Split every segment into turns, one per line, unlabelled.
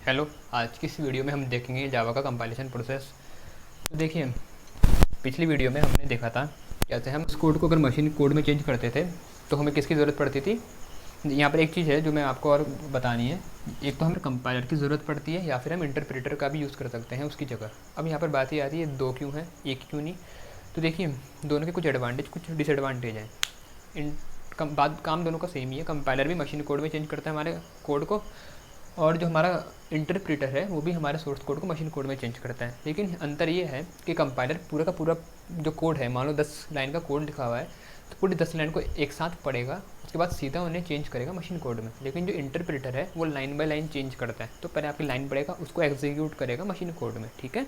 Hello. आज की इस वीडियो में हम देखेंगे जावा का कंपाइलेशन प्रोसेस। तो देखिए, पिछली वीडियो में हमने देखा था कैसे हम उस कोड को अगर मशीन कोड में चेंज करते थे तो हमें किसकी ज़रूरत पड़ती थी। यहाँ पर एक चीज़ है जो मैं आपको और बतानी है। एक तो हमें कंपाइलर की ज़रूरत पड़ती है या फिर हम इंटरप्रेटर का भी यूज़ कर सकते हैं उसकी जगह। अब यहाँ पर बात ये आती है दो क्यों है, एक क्यों नहीं। तो देखिए, दोनों के कुछ एडवांटेज कुछ डिसएडवांटेज हैं। इन काम दोनों का सेम ही है। कंपाइलर भी मशीन कोड में चेंज करता है हमारे कोड को, और जो हमारा इंटरप्रेटर है वो भी हमारे सोर्स कोड को मशीन कोड में चेंज करता है। लेकिन अंतर ये है कि कंपाइलर पूरा का पूरा जो कोड है, मान लो 10 लाइन का कोड लिखा हुआ है, तो पूरी 10 लाइन को एक साथ पढ़ेगा, उसके बाद सीधा उन्हें चेंज करेगा मशीन कोड में। लेकिन जो इंटरप्रेटर है वो लाइन बाय लाइन चेंज करता है। तो पहले आपकी लाइन पढ़ेगा, उसको एग्जीक्यूट करेगा मशीन कोड में। ठीक है,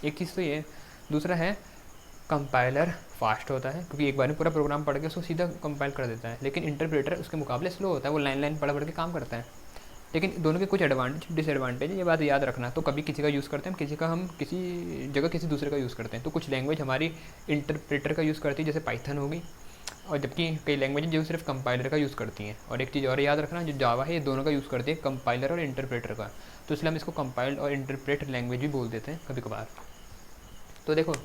एक चीज़ तो ये। दूसरा है, कंपाइलर फास्ट होता है क्योंकि एक बार में पूरा प्रोग्राम पढ़ के उसको सीधा कंपाइल कर देता है। लेकिन इंटरप्रेटर उसके मुकाबले स्लो होता है, वो लाइन लाइन पढ़ के काम करता है। लेकिन दोनों के कुछ एडवांटेज डिसएडवांटेज है, ये बात याद रखना। तो कभी किसी का यूज़ करते हैं, किसी का हम किसी जगह किसी दूसरे का यूज़ करते हैं। तो कुछ लैंग्वेज हमारी इंटरप्रेटर का यूज़ करती है, जैसे पाइथन होगी, और जबकि कई लैंग्वेज जो सिर्फ कंपाइलर का यूज़ करती हैं। और एक चीज़ और याद रखना, जो जावा है ये दोनों का यूज़ करती है, कंपाइलर और इंटरप्रेटर का। तो इसलिए हम इसको कंपाइल्ड और इंटरप्रेट लैंग्वेज भी बोल देते हैं कभी कभार। तो देखो,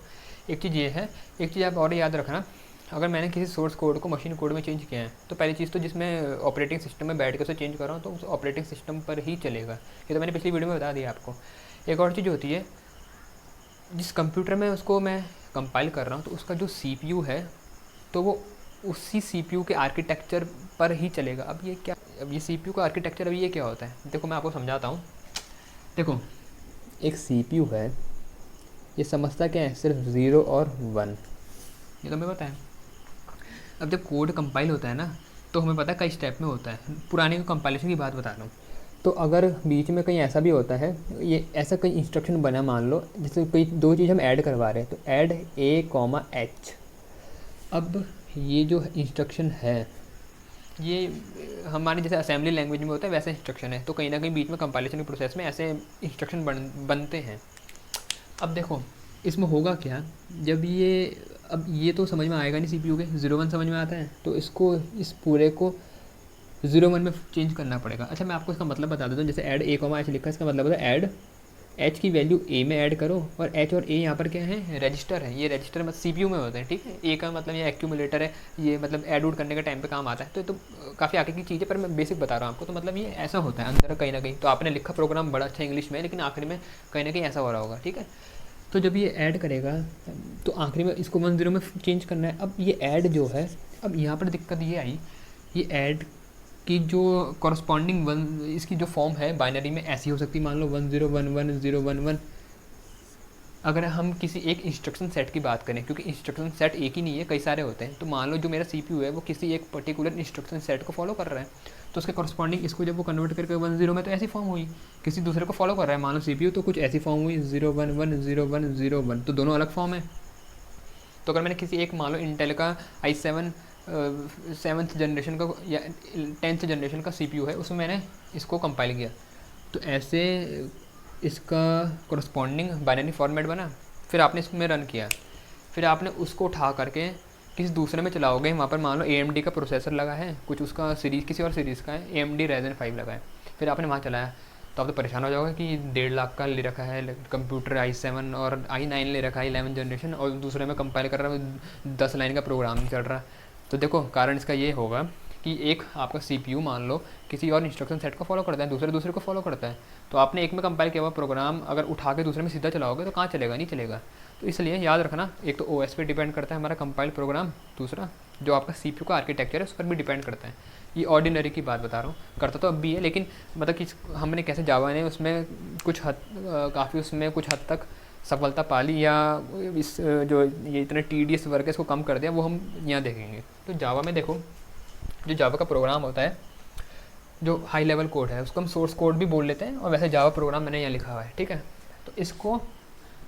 एक चीज़ ये है, एक चीज़ आप और याद रखना, अगर मैंने किसी सोर्स कोड को मशीन कोड में चेंज किया है तो पहली चीज़ तो जिसमें ऑपरेटिंग सिस्टम में बैठ के उसे चेंज कर रहा हूँ तो उस ऑपरेटिंग सिस्टम पर ही चलेगा। ये तो मैंने पिछली वीडियो में बता दिया आपको। एक और चीज़ होती है, जिस कंप्यूटर में उसको मैं कंपाइल कर रहा हूँ तो उसका जो CPU है तो वो उसी CPU के आर्किटेक्चर पर ही चलेगा। अब ये क्या, अब ये CPU का आर्किटेक्चर, अब ये क्या होता है, देखो मैं आपको समझाता हूँ। देखो, एक CPU है, ये समझता क्या है, सिर्फ 0 और 1। ये तो हमें पता है। अब जब कोड कंपाइल होता है ना, तो हमें पता है कई स्टेप में होता है। पुराने कंपाइलेशन की बात बता रहा हूँ। तो अगर बीच में कहीं ऐसा भी होता है, ये ऐसा कहीं इंस्ट्रक्शन बना, मान लो जैसे कोई दो चीज़ हम ऐड करवा रहे हैं, तो ऐड A, H। अब ये जो इंस्ट्रक्शन है, ये हमारे जैसे असेंबली लैंग्वेज में होता है वैसे इंस्ट्रक्शन है। तो कहीं ना कहीं बीच में कंपाइलेशन के प्रोसेस में ऐसे इंस्ट्रक्शन बनते हैं। अब देखो, इसमें होगा क्या, जब ये, अब ये तो समझ में आएगा नहीं, CPU के 0 1 समझ में आता है, तो इसको इस पूरे को 0 1 में चेंज करना पड़ेगा। अच्छा, मैं आपको इसका मतलब बता देता हूँ। जैसे ऐड A, H लिखा है, इसका मतलब होता है ऐड H की वैल्यू A में ऐड करो, और H और A यहाँ पर क्या है, रजिस्टर है। ये रजिस्टर मतलब CPU में होते हैं। ठीक है, A का मतलब ये एक्यूमुलेटर है, ये मतलब ऐड उड करने के टाइम पे काम आता है। तो काफ़ी आगे की चीज़ है, पर मैं बेसिक बता रहा हूँ आपको। तो मतलब ये ऐसा होता है अंदर कहीं ना कहीं। तो आपने लिखा प्रोग्राम बड़ा अच्छा इंग्लिश में, लेकिन आखिर में कहीं ना कहीं ऐसा हो रहा होगा। ठीक है, तो जब ये ऐड करेगा तो आखिरी में इसको 1 0 में चेंज करना है। अब ये ऐड जो है, अब यहाँ पर दिक्कत ये आई, ये ऐड की जो कॉरस्पॉन्डिंग वन, इसकी जो फॉर्म है बाइनरी में ऐसी हो सकती है, मान लो 1 0 1 1 0 1 1। अगर हम किसी एक इंस्ट्रक्शन सेट की बात करें, क्योंकि इंस्ट्रक्शन सेट एक ही नहीं है, कई सारे होते हैं। तो मान लो जो मेरा CPU है वो किसी एक पर्टिकुलर इंस्ट्रक्शन सेट को फॉलो कर रहा है, तो उसके कॉरस्पॉन्डिंग इसको जब वो कन्वर्ट करके 1 0 में, तो ऐसी फॉर्म हुई। किसी दूसरे को फॉलो कर रहा है, मान लो CPU, तो कुछ ऐसी फॉर्म हुई 0 1 1 0 1 0 1। तो दोनों अलग फॉर्म है। तो अगर मैंने किसी एक, मान लो इंटेल का i7 7th जनरेशन का या 10th जनरेशन का CPU है, उसमें मैंने इसको कंपाइल किया, तो ऐसे इसका कॉरस्पॉन्डिंग बाइनरी फॉर्मेट बना। फिर आपने इसमें रन किया, फिर आपने उसको उठा करके किसी दूसरे में चलाओगे, वहाँ पर मान लो AMD का प्रोसेसर लगा है, कुछ उसका सीरीज़ किसी और सीरीज़ का है, AMD Ryzen 5 लगा है, फिर आपने वहाँ चलाया, तो आप तो परेशान हो जाओगे कि 1.5 लाख का ले रखा है कंप्यूटर, i7 और i9 ले रखा है 11 जनरेशन, और दूसरे में कंपाइल कर रहा है 10 लाइन का प्रोग्राम नहीं चल रहा। तो देखो, कारण इसका ये होगा कि एक आपका CPU मान लो किसी और इंस्ट्रक्शन सेट को फॉलो करता है, दूसरे को फॉलो करता है। तो आपने एक में कंपाइल किया हुआ प्रोग्राम अगर उठा के दूसरे में सीधा चलाओगे तो कहाँ चलेगा, नहीं चलेगा। तो इसलिए याद रखना, एक तो OS पे डिपेंड करता है हमारा कंपाइल प्रोग्राम, दूसरा जो आपका CPU का आर्किटेक्चर है उस पर भी डिपेंड करता है। ये ऑर्डिनरी की बात बता रहा हूँ, करता तो अब भी है, लेकिन मतलब कि हमने कैसे जावा ने उसमें कुछ काफ़ी उसमें कुछ हद तक सफलता पा ली, या इस जो ये इतना TDS वर्क है इसको कम कर दिया, वो हम यहाँ देखेंगे। तो जावा में देखो, जो जावा का प्रोग्राम होता है, जो हाई लेवल कोड है, उसको हम सोर्स कोड भी बोल लेते हैं, और वैसे जावा प्रोग्राम मैंने यहाँ लिखा हुआ है। ठीक है, तो इसको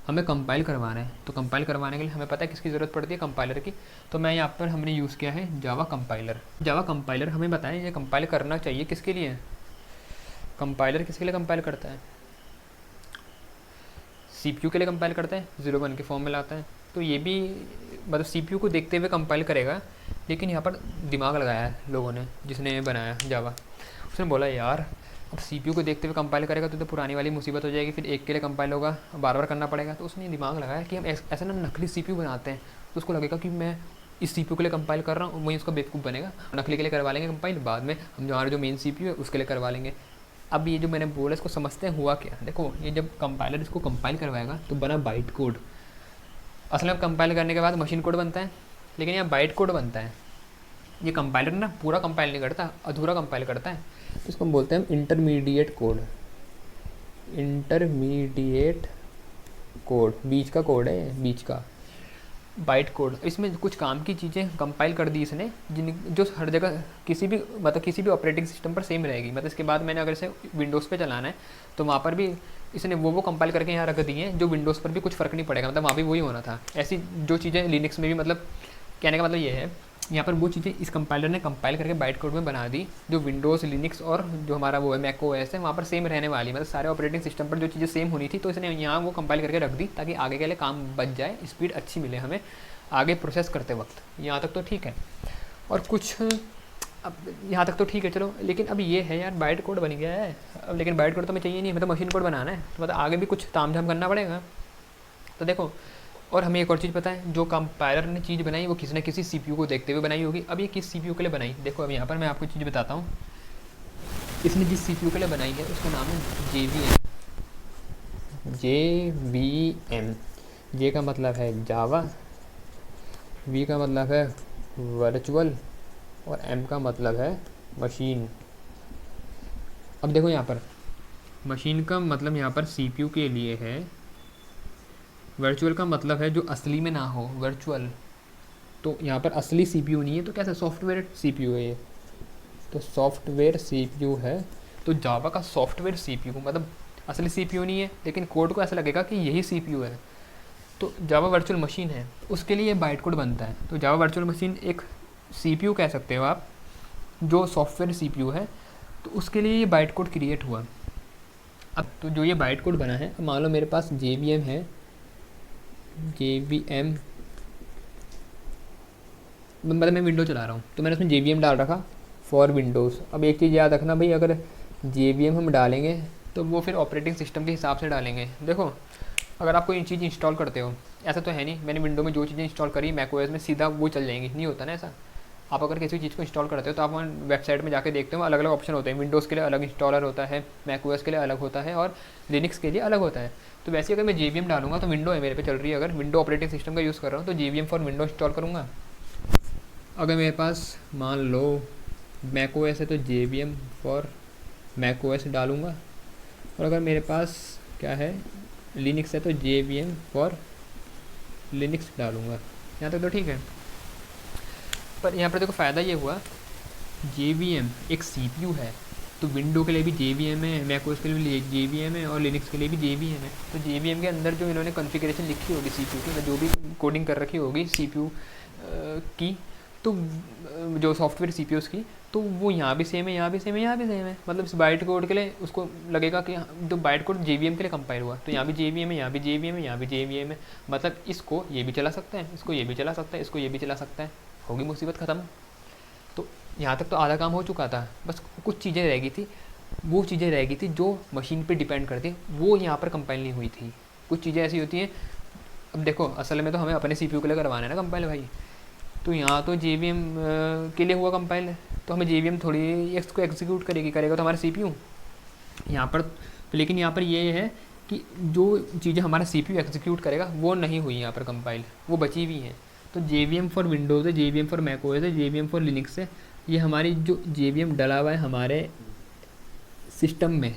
हमें कंपाइल करवाना है। तो कंपाइल करवाने के लिए हमें पता है किसकी ज़रूरत पड़ती है, कंपाइलर की। तो मैं यहाँ पर हमने यूज़ किया है जावा कंपाइलर। जावा कंपाइलर हमें बताएं ये कंपाइल करना चाहिए किसके लिए, कंपाइलर किसके लिए कंपाइल करता है, CPU के लिए कंपाइल करता है, 0 1 के फॉर्म में लाता है। तो ये भी मतलब CPU को देखते हुए कंपाइल करेगा, लेकिन यहाँ पर दिमाग लगाया है लोगों ने, जिसने बनाया जावा। उसने बोला यार अब सीपीयू को देखते हुए कंपाइल करेगा तो पुरानी वाली मुसीबत हो जाएगी, फिर एक के लिए कंपाइल होगा, बार बार करना पड़ेगा। तो उसने दिमाग लगाया कि हम ऐसा ना नकली सीपीयू बनाते हैं, तो उसको लगेगा कि मैं इस सीपीयू के लिए कंपाइल कर रहा हूँ, वहीं उसका बेवकूफ़ बनेगा, नकली के लिए करवा लेंगे कंपाइल, बाद में हम हमारा जो मेन सीपीयू है उसके लिए करवा लेंगे। अब ये जो मैंने बोला इसको समझते हैं हुआ क्या। देखो ये जब कंपाइलर इसको कंपाइल करवाएगा तो बना बाइट कोड। असल में कंपाइल करने के बाद मशीन कोड बनता है, लेकिन यहाँ बाइट कोड बनता है। ये कंपाइलर ना पूरा कंपाइल नहीं करता, अधूरा कंपाइल करता है। तो इसको हम बोलते हैं इंटरमीडिएट कोड। इंटरमीडिएट कोड बीच का कोड है, बीच का बाइट कोड। इसमें कुछ काम की चीज़ें कंपाइल कर दी इसने, जिन जो हर जगह किसी भी ऑपरेटिंग सिस्टम पर सेम रहेगी। मतलब इसके बाद मैंने अगर इसे विंडोज़ पे चलाना है तो वहाँ पर भी इसने वो कंपाइल करके यहाँ रख दी हैं जो विंडोज़ पर भी कुछ फ़र्क नहीं पड़ेगा, मतलब वहाँ भी वही होना था। ऐसी जो चीज़ें लिनक्स में भी, मतलब कहने का मतलब ये है यहाँ पर वो चीज़ें इस कंपाइलर ने कंपाइल करके बाइट कोड में बना दी जो विंडोज़, लिनक्स और जो हमारा वो है मैक ओएस है वहाँ पर सेम रहने वाली। मतलब सारे ऑपरेटिंग सिस्टम पर जो चीज़ें सेम होनी थी तो इसने यहाँ वो कंपाइल करके रख दी ताकि आगे के लिए काम बच जाए, स्पीड अच्छी मिले हमें आगे प्रोसेस करते वक्त। यहाँ तक तो ठीक है। और कुछ अब यहाँ तक तो ठीक है चलो, लेकिन अब ये है यार बाइट कोड बन गया है अब, लेकिन बाइट कोड तो हमें चाहिए नहीं, मतलब मशीन कोड बनाना है, तो मतलब आगे भी कुछ तामझाम करना पड़ेगा। तो देखो, और हमें एक और चीज़ पता है, जो कंपाइलर ने चीज़ बनाई वो किसी न किसी सीपीयू को देखते हुए बनाई होगी। अब ये किस सीपीयू के लिए बनाई, देखो अब यहाँ पर मैं आपको चीज़ बताता हूँ। इसने जिस सीपीयू के लिए बनाई है उसका नाम है JVM। जे का मतलब है जावा, वी का मतलब है वर्चुअल और एम का मतलब है मशीन। अब देखो यहाँ पर मशीन का मतलब यहाँ पर सीपीयू के लिए है, वर्चुअल का मतलब है जो असली में ना हो, वर्चुअल। तो यहाँ पर असली सीपीयू नहीं है तो कैसे सॉफ्टवेयर सीपीयू है ये, तो सॉफ्टवेयर सीपीयू है। तो जावा का सॉफ्टवेयर सीपीयू मतलब असली सीपीयू नहीं है, लेकिन कोड को ऐसा लगेगा कि यही सीपीयू है। तो जावा वर्चुअल मशीन है, उसके लिए ये बाइट कोड बनता है। तो जावा वर्चुअल मशीन एक सीपीयू कह सकते हो आप, जो सॉफ्टवेयर सीपीयू है, तो उसके लिए ये बाइट कोड क्रिएट हुआ। अब तो जो ये बाइट कोड बना है, मान लो मेरे पास JVM है, JVM मतलब मैं विंडो चला रहा हूँ तो मैंने उसमें JVM डाल रखा फॉर विंडोज़। अब एक चीज़ याद रखना भाई, अगर JVM हम डालेंगे तो वो फिर ऑपरेटिंग सिस्टम के हिसाब से डालेंगे। देखो अगर आप कोई चीज़ इंस्टॉल करते हो, ऐसा तो है नहीं मैंने विंडो में जो चीज़ें इंस्टॉल करी मैक ओएस में सीधा वो चल जाएंगी, नहीं होता ना ऐसा। आप अगर किसी चीज़ को इंस्टॉल करते हो तो आप वेबसाइट में जाके देखते हो अलग अलग ऑप्शन होते हैं, विंडोज़ के लिए अलग इंस्टॉलर होता है, मैक ओएस के लिए अलग होता है और लिनक्स के लिए अलग होता है। तो वैसे अगर मैं JVM डालूंगा तो विंडो है मेरे पे चल रही है, अगर विंडो ऑपरेटिंग सिस्टम का यूज़ कर रहा हूँ तो JVM फॉर विंडो इंस्टॉल करूँगा। अगर मेरे पास मान लो मैक ओएस है तो JVM फॉर मैक ओएस डालूँगा, और अगर मेरे पास क्या है लिनक्स है तो JVM फॉर लिनक्स डालूँगा। यहाँ तक तो ठीक है। पर यहाँ पर देखो फ़ायदा ये हुआ, JVM एक CPU है तो विंडो के लिए भी JVM है, मैक ओएस के लिए भी JVM है और लिनक्स के लिए भी JVM है। तो JVM के अंदर जो इन्होंने कॉन्फ़िगरेशन लिखी होगी CPU की, जो भी कोडिंग कर रखी होगी CPU की, तो जो सॉफ्टवेयर CPUs की, तो वो यहाँ भी सेम है, यहाँ भी सेम है, यहाँ भी सेम है। मतलब इस बाइट कोड के लिए उसको लगेगा कि तो बाइट कोड JVM के लिए कंपाइल हुआ, तो यहाँ भी JVM है, यहाँ भी JVM है, यहाँ भी JVM है। मतलब इसको ये भी चला सकता है, इसको ये भी चला सकता है, इसको ये भी चला सकता है, होगी मुसीबत ख़त्म। तो यहाँ तक तो आधा काम हो चुका था, बस कुछ चीज़ें रह गई थी, वो चीज़ें रह गई थी जो मशीन पे डिपेंड करती, वो यहाँ पर कंपाइल नहीं हुई थी। कुछ चीज़ें ऐसी होती हैं, अब देखो असल में तो हमें अपने CPU के लिए करवाना है ना कंपाइल भाई, तो यहाँ तो JVM के लिए हुआ कंपाइल है, तो हमें JVM थोड़ी इसको एग्जीक्यूट करेगा तो हमारा CPU यहाँ पर। तो लेकिन यहाँ पर ये है कि जो चीज़ें हमारा CPU एग्जीक्यूट करेगा वो नहीं हुई यहाँ पर कंपाइल, वो बची हुई हैं। तो JVM फॉर विंडोज़ है, JVM फॉर मैक ओएस है, JVM फॉर लिनक्स है। ये हमारी जो JVM डला हुआ है हमारे सिस्टम में,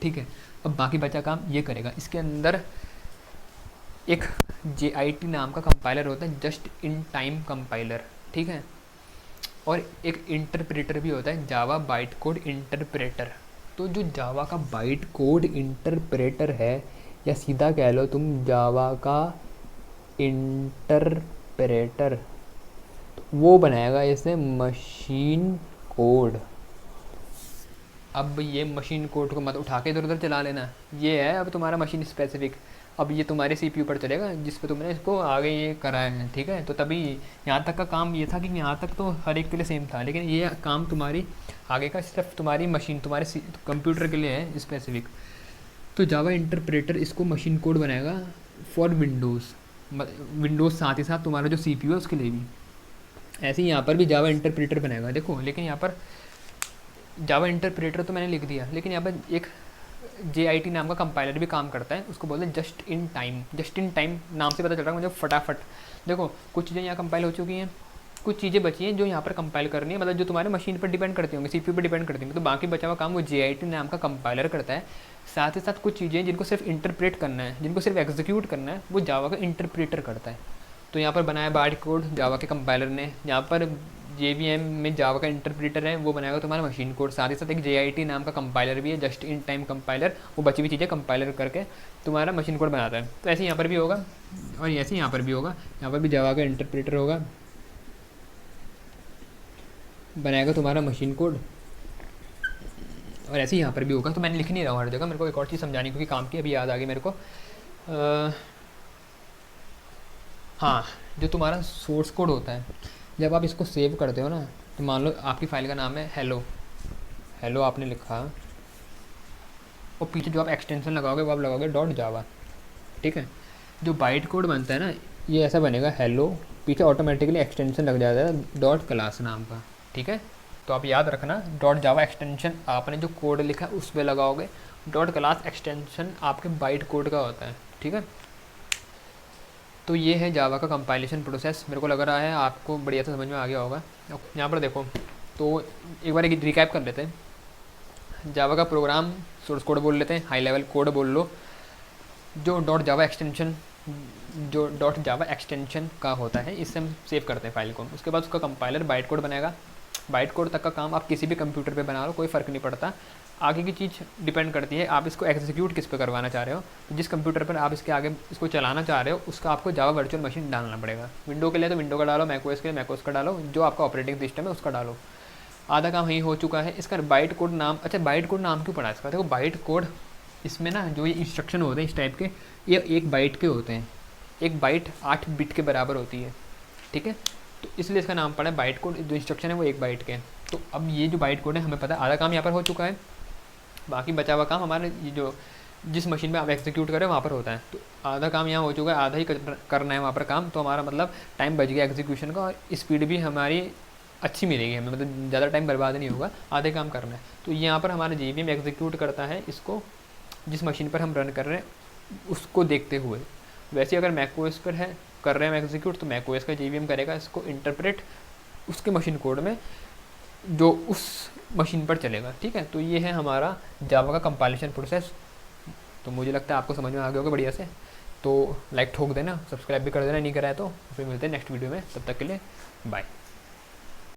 ठीक है। अब बाकी बचा काम ये करेगा। इसके अंदर एक JIT नाम का कंपाइलर होता है, जस्ट इन टाइम कंपाइलर, ठीक है। और एक इंटरप्रेटर भी होता है, जावा बाइट कोड इंटरप्रेटर। तो जो जावा का बाइट कोड इंटरप्रेटर है, या सीधा कह लो तुम जावा का इंटरप्रेटर, वो बनाएगा इसने मशीन कोड। अब ये मशीन कोड को मत उठा के इधर उधर चला लेना, ये है अब तुम्हारा मशीन स्पेसिफिक। अब ये तुम्हारे CPU पर चलेगा जिस पे तुमने इसको आगे ये कराया है, ठीक है। तो तभी यहाँ तक का काम ये था कि यहाँ तक तो हर एक के लिए सेम था, लेकिन ये काम तुम्हारी आगे का सिर्फ तुम्हारी मशीन, तुम्हारे कंप्यूटर के लिए है स्पेसिफिक। तो जावा इंटरप्रेटर इसको मशीन कोड बनाएगा फॉर विंडोज़ साथ ही साथ तुम्हारा जो CPU है उसके लिए भी। ऐसे ही यहाँ पर भी जावा इंटरप्रेटर बनाएगा, देखो। लेकिन यहाँ पर जावा इंटरप्रेटर तो मैंने लिख दिया, लेकिन यहाँ पर एक JIT नाम का कंपाइलर भी काम करता है, उसको बोलते हैं just in time. Just in time नाम से पता चल रहा है मुझे फटाफट। देखो कुछ चीज़ें यहाँ कंपाइल हो चुकी हैं, कुछ चीज़ें बची हैं जो यहाँ पर कंपाइल करनी है, मतलब जो तुम्हारे मशीन पर डिपेंड करती होंगी, CPU पर डिपेंड करती होंगी। तो बाकी बचा हुआ काम वो JIT नाम का कंपाइलर करता है। साथ ही साथ कुछ चीज़ें जिनको सिर्फ इंटरप्रेट करना है, जिनको सिर्फ एग्जीक्यूट करना है, वो जावा का इंटरप्रेटर करता है। तो यहाँ पर बनाया बाइट कोड जावा के कंपाइलर ने, यहाँ पर JVM में जावा का इंटरप्रेटर है, वो बनाएगा तुम्हारा मशीन कोड। साथ ही साथ एक JIT नाम का कंपाइलर भी है, जस्ट इन टाइम कंपाइलर, वो बची हुई चीज़ें कंपाइलर करके तुम्हारा मशीन कोड बनाता है। तो ऐसे यहाँ पर भी होगा और ऐसे यहाँ पर भी होगा। यहाँ पर भी जावा का इंटरप्रेटर होगा, बनाएगा तुम्हारा मशीन कोड, और ऐसे ही यहाँ पर भी होगा। तो मैंने लिख नहीं रहा हूँ हर जगह, मेरे को एक और चीज़ समझानी क्योंकि काम की अभी याद आ गई मेरे को। हाँ, जो तुम्हारा सोर्स कोड होता है, जब आप इसको सेव करते हो ना, तो मान लो आपकी फ़ाइल का नाम है हेलो आपने लिखा, और पीछे जो आप एक्सटेंशन लगाओगे वो आप लगाओगे .java, ठीक है। जो बाइट कोड बनता है ना, ये ऐसा बनेगा हेलो, पीछे ऑटोमेटिकली एक्सटेंशन लग जाता है .class नाम का, ठीक है। तो आप याद रखना .java एक्सटेंशन आपने जो कोड लिखा है उस पर लगाओगे, .class एक्सटेंशन आपके बाइट कोड का होता है, ठीक है। तो ये है जावा का कंपाइलेशन प्रोसेस। मेरे को लग रहा है आपको बढ़िया से समझ में आ गया होगा। यहाँ पर देखो, तो एक बार एक रिकैप कर लेते हैं। जावा का प्रोग्राम सोर्स कोड बोल लेते हैं, हाई लेवल कोड बोल लो। जो .java एक्सटेंशन का होता है, इससे हम सेव करते हैं फाइल को। उसके बाद उसका कंपाइलर बाइट कोड बनेगा। बाइट कोड तक का काम आप किसी भी कंप्यूटर पे बना लो, कोई फ़र्क नहीं पड़ता। आगे की चीज़ डिपेंड करती है आप इसको एग्जीक्यूट किस पे करवाना चाह रहे हो। तो जिस कंप्यूटर पर आप इसके आगे इसको चलाना चाह रहे हो उसका आपको जावा वर्चुअल मशीन डालना पड़ेगा। विंडो के लिए तो विंडो का डालो, मैकओएस के लिए मैकओएस का डालो, जो आपका ऑपरेटिंग सिस्टम है उसका डालो। आधा काम यही हो चुका है। इसका बाइट कोड नाम, अच्छा बाइट कोड नाम क्यों पड़ा इसका? देखो बाइट कोड, इसमें ना जो ये इंस्ट्रक्शन होते हैं इस टाइप के, ये 1 बाइट के होते हैं। 1 बाइट 8 बिट के बराबर होती है, ठीक है। तो इसलिए इसका नाम पड़ा है बाइट कोड। जो इंस्ट्रक्शन है वो 1 बाइट के हैं। तो अब ये जो बाइट कोड है हमें पता है, आधा काम यहाँ पर हो चुका है। बाकी बचा हुआ काम हमारे ये जो जिस मशीन में आप एग्जीक्यूट करें वहाँ पर होता है। तो आधा काम यहाँ हो चुका है, आधा ही करना है वहाँ पर काम। तो हमारा मतलब टाइम बच गया एग्जीक्यूशन का, और स्पीड भी हमारी अच्छी मिलेगी हमें, मतलब ज़्यादा टाइम बर्बाद नहीं होगा, आधे काम करना है। तो यहाँ पर हमारा JVM एग्जीक्यूट करता है इसको, जिस मशीन पर हम रन कर रहे हैं उसको देखते हुए। वैसे अगर मैकओएस पर है कर रहे हैं एग्जीक्यूट, तो मैकओएस का JVM करेगा इसको इंटरप्रेट उसके मशीन कोड में जो उस मशीन पर चलेगा, ठीक है। तो ये है हमारा जावा का कंपाइलेशन प्रोसेस। तो मुझे लगता है आपको समझ में आ गया होगा बढ़िया से। तो लाइक ठोक देना, सब्सक्राइब भी कर देना नहीं करा है तो। फिर मिलते हैं नेक्स्ट वीडियो में, तब तक के लिए बाय।